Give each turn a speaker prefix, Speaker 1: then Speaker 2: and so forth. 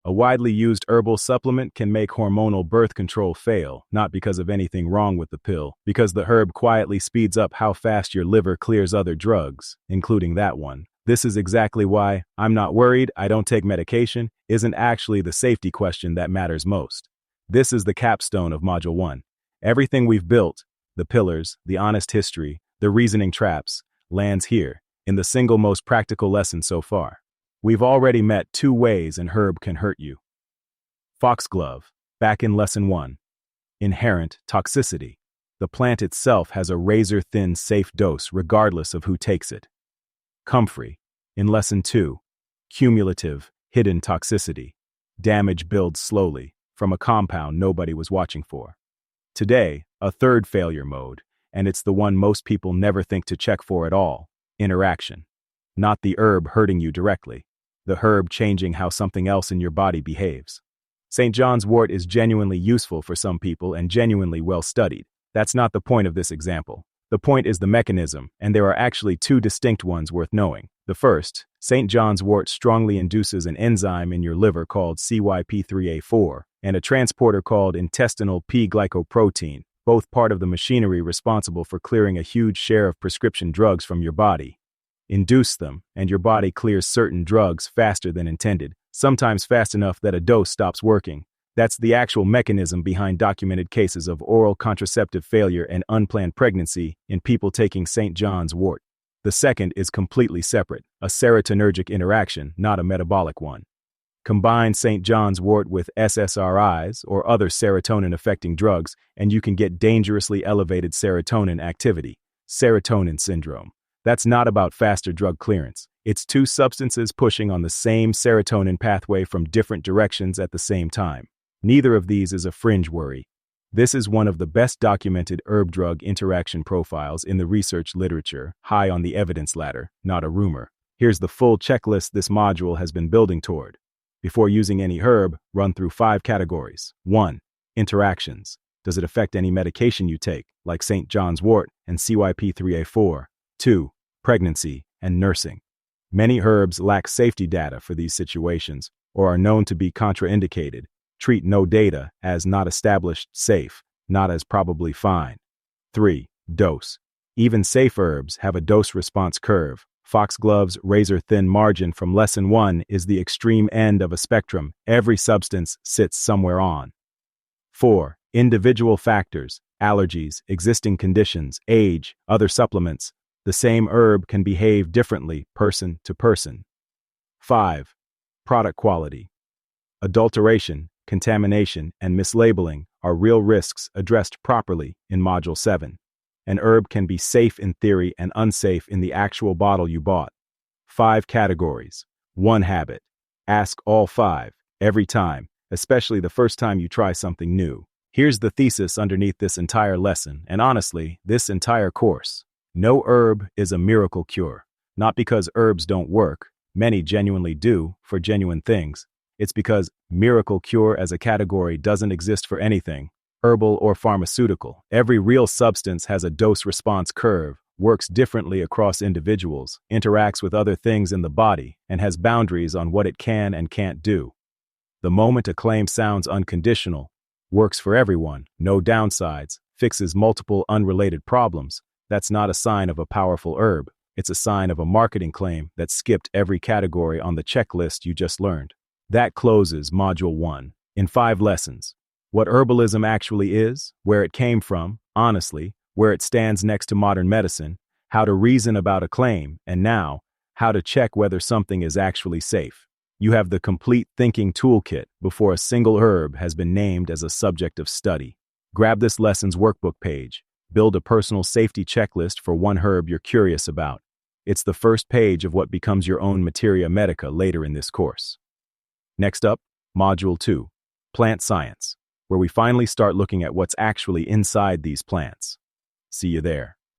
Speaker 1: A widely used herbal supplement can make hormonal birth control fail, not because of anything wrong with the pill, because the herb quietly speeds up how fast your liver clears other drugs, including that one. This is exactly why "I'm not worried, I don't take medication" isn't actually the safety question that matters most. This is the capstone of Module 1. Everything we've built, the pillars, the honest history, the reasoning traps, lands here, in the single most practical lesson so far. We've already met 2 ways an herb can hurt you. Foxglove, back in Lesson 1. Inherent toxicity. The plant itself has a razor-thin safe dose regardless of who takes it. Comfrey, in Lesson 2. Cumulative, hidden toxicity. Damage builds slowly, from a compound nobody was watching for. Today, a third failure mode, and it's the one most people never think to check for at all: interaction. Not the herb hurting you directly, the herb changing how something else in your body behaves. St. John's wort is genuinely useful for some people and genuinely well studied. That's not the point of this example. The point is the mechanism, and there are actually 2 distinct ones worth knowing. The first, St. John's wort strongly induces an enzyme in your liver called CYP3A4 and a transporter called intestinal P-glycoprotein, both part of the machinery responsible for clearing a huge share of prescription drugs from your body. Induce them, and your body clears certain drugs faster than intended, sometimes fast enough that a dose stops working. That's the actual mechanism behind documented cases of oral contraceptive failure and unplanned pregnancy in people taking St. John's wort. The second is completely separate, a serotonergic interaction, not a metabolic one. Combine St. John's wort with SSRIs or other serotonin-affecting drugs, and you can get dangerously elevated serotonin activity, serotonin syndrome. That's not about faster drug clearance. It's 2 substances pushing on the same serotonin pathway from different directions at the same time. Neither of these is a fringe worry. This is one of the best documented herb-drug interaction profiles in the research literature, high on the evidence ladder, not a rumor. Here's the full checklist this module has been building toward. Before using any herb, run through 5 categories. 1. Interactions. Does it affect any medication you take, like St. John's wort and CYP3A4? 2. Pregnancy and nursing. Many herbs lack safety data for these situations or are known to be contraindicated. Treat no data as not established safe, not as probably fine. 3. Dose. Even safe herbs have a dose-response curve. Foxglove's razor-thin margin from Lesson 1 is the extreme end of a spectrum. Every substance sits somewhere on. 4. Individual factors, allergies, existing conditions, age, other supplements. The same herb can behave differently person to person. 5. Product quality. Adulteration, contamination, and mislabeling are real risks addressed properly in Module 7. An herb can be safe in theory and unsafe in the actual bottle you bought. 5 categories. 1 habit. Ask all 5, every time, especially the first time you try something new. Here's the thesis underneath this entire lesson, and honestly, this entire course. No herb is a miracle cure. Not because herbs don't work, many genuinely do, for genuine things. It's because miracle cure as a category doesn't exist for anything, herbal or pharmaceutical. Every real substance has a dose-response curve, works differently across individuals, interacts with other things in the body, and has boundaries on what it can and can't do. The moment a claim sounds unconditional, works for everyone, no downsides, fixes multiple unrelated problems, that's not a sign of a powerful herb. It's a sign of a marketing claim that skipped every category on the checklist you just learned. That closes Module 1 in 5 lessons. What herbalism actually is, where it came from, honestly, where it stands next to modern medicine, how to reason about a claim, and now, how to check whether something is actually safe. You have the complete thinking toolkit before a single herb has been named as a subject of study. Grab this lesson's workbook page. Build a personal safety checklist for one herb you're curious about. It's the first page of what becomes your own materia medica later in this course. Next up, Module 2, Plant Science, where we finally start looking at what's actually inside these plants. See you there.